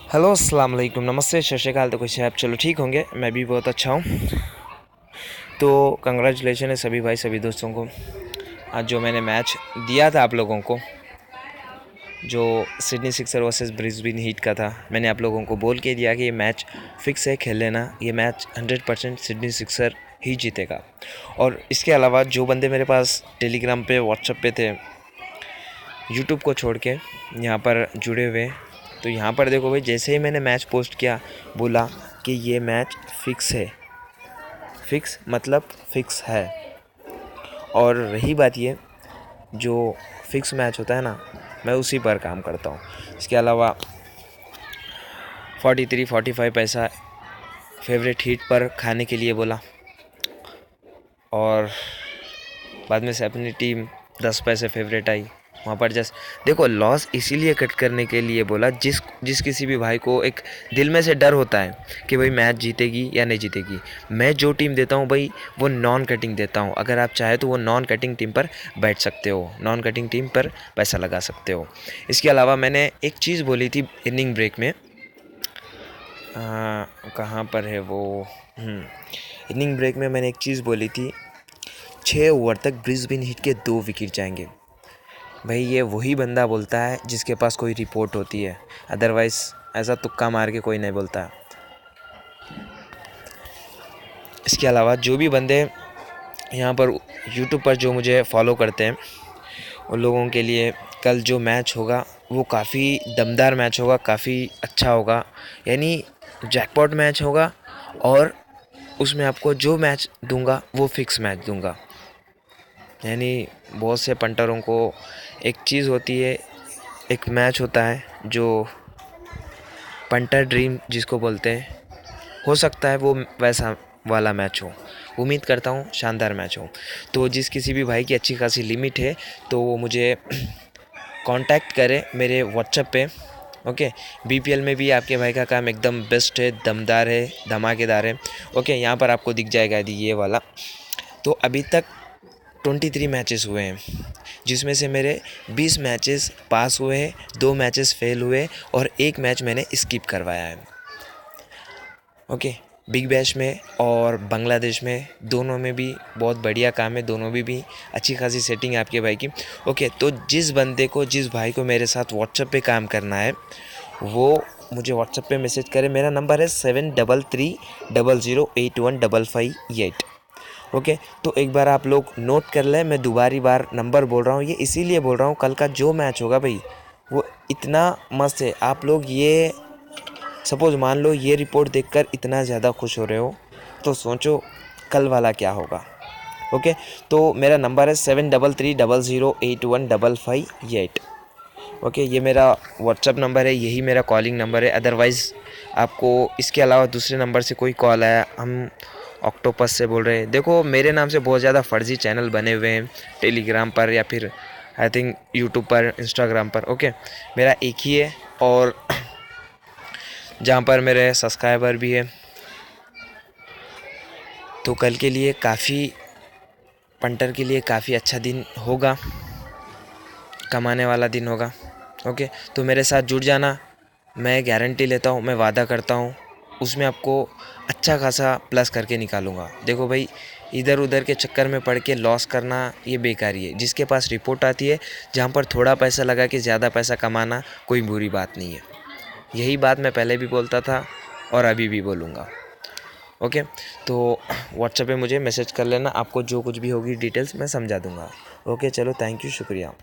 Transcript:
Hello अस्सलाम वालेकुम, नमस्ते, सत श्री अकाल। तो कैसे आप? चलो ठीक होंगे, मैं भी बहुत अच्छा हूँ। तो कंग्रेचुलेशन है सभी भाई सभी दोस्तों को। आज जो मैंने मैच दिया था आप लोगों को, जो Sydney sixer versus Brisbane heat का था, मैंने आप लोगों को बोल के दिया कि ये मैच फिक्स है, खेल लेना। ये मैच 100% सिडनी सिक्सर ही जीतेगा। और इसके अलावा जो बंदे मेरे पास टेलीग्राम पे, व्हाट्सएप पे थे, यूट्यूब को छोड़ के यहाँ पर जुड़े हुए, तो यहाँ पर देखो भाई, जैसे ही मैंने मैच पोस्ट किया, बोला कि ये मैच फिक्स है। फिक्स मतलब फिक्स है। और रही बात ये, जो फिक्स मैच होता है ना, मैं उसी पर काम करता हूँ। इसके अलावा 43-45 पैसा फेवरेट हीट पर खाने के लिए बोला, और बाद में से अपनी टीम 10 पैसे फेवरेट आई। वहाँ पर जस्ट देखो, लॉस इसीलिए कट करने के लिए बोला, जिस किसी भी भाई को एक दिल में से डर होता है कि भाई मैच जीतेगी या नहीं जीतेगी। मैं जो टीम देता हूँ भाई, वो नॉन कटिंग देता हूँ। अगर आप चाहे तो वो नॉन कटिंग टीम पर बैठ सकते हो, नॉन कटिंग टीम पर पैसा लगा सकते हो। इसके अलावा मैंने एक चीज़ बोली थी इनिंग ब्रेक में, कहाँ पर है वो, इनिंग ब्रेक में मैंने एक चीज़ बोली थी, 6 ओवर तक ब्रिस्बेन हीट के 2 विकेट जाएंगे। भाई ये वही बंदा बोलता है जिसके पास कोई रिपोर्ट होती है, अदरवाइज़ ऐसा तुक्का मार के कोई नहीं बोलता। इसके अलावा जो भी बंदे यहाँ पर यूट्यूब पर जो मुझे फॉलो करते हैं, उन लोगों के लिए कल जो मैच होगा वो काफ़ी दमदार मैच होगा, काफ़ी अच्छा होगा। यानी जैकपॉट मैच होगा, और उसमें आपको जो मैच दूंगा वो फिक्स मैच दूंगा। यानी बहुत से पंटरों को एक चीज़ होती है, एक मैच होता है जो पंटर ड्रीम जिसको बोलते हैं, हो सकता है वो वैसा वाला मैच हो। उम्मीद करता हूँ शानदार मैच हो। तो जिस किसी भी भाई की अच्छी खासी लिमिट है, तो वो मुझे कांटेक्ट करे मेरे व्हाट्सएप पे। ओके, बीपीएल में भी आपके भाई का काम एकदम बेस्ट है, दमदार है, धमाकेदार है। ओके, यहाँ पर आपको दिख जाएगा ये वाला। तो अभी तक 23 मैचेस हुए हैं, जिसमें से मेरे 20 मैचेस पास हुए हैं, 2 मैचेस फेल हुए, और 1 मैच मैंने स्किप करवाया है। ओके, बिग बैश में और बांग्लादेश में, दोनों में भी बहुत बढ़िया काम है, दोनों में भी अच्छी खासी सेटिंग है आपके भाई की। ओके, तो जिस बंदे को, जिस भाई को मेरे साथ व्हाट्सएप पे काम करना है, वो मुझे व्हाट्सएप पे मैसेज करे। मेरा नंबर है 7330081558। ओके, तो एक बार आप लोग नोट कर लें, मैं दोबारी बार नंबर बोल रहा हूँ, ये इसीलिए बोल रहा हूँ, कल का जो मैच होगा भाई वो इतना मस्त है। आप लोग ये सपोज़ मान लो ये रिपोर्ट देखकर इतना ज़्यादा खुश हो रहे हो, तो सोचो कल वाला क्या होगा। ओके, तो मेरा नंबर है 7330081558। ओके, ये मेरा व्हाट्सअप नंबर है, यही मेरा कॉलिंग नंबर है। अदरवाइज़ आपको इसके अलावा दूसरे नंबर से कोई कॉल आया, हम ऑक्टोपस से बोल रहे हैं, देखो मेरे नाम से बहुत ज़्यादा फर्जी चैनल बने हुए हैं टेलीग्राम पर, या फिर आई थिंक यूट्यूब पर, इंस्टाग्राम पर। ओके, मेरा एक ही है, और जहाँ पर मेरे सब्सक्राइबर भी है। तो कल के लिए काफ़ी, पंटर के लिए काफ़ी अच्छा दिन होगा, कमाने वाला दिन होगा। ओके, तो मेरे साथ जुड़ जाना, मैं गारंटी लेता हूँ, मैं वादा करता हूँ, उसमें आपको अच्छा खासा प्लस करके निकालूंगा। देखो भाई, इधर उधर के चक्कर में पड़ के लॉस करना ये बेकारी है। जिसके पास रिपोर्ट आती है, जहाँ पर थोड़ा पैसा लगा के ज़्यादा पैसा कमाना कोई बुरी बात नहीं है। यही बात मैं पहले भी बोलता था और अभी भी बोलूँगा। ओके, तो व्हाट्सएप पे मुझे मैसेज कर लेना, आपको जो कुछ भी होगी डिटेल्स मैं समझा दूँगा। ओके, चलो, थैंक यू, शुक्रिया।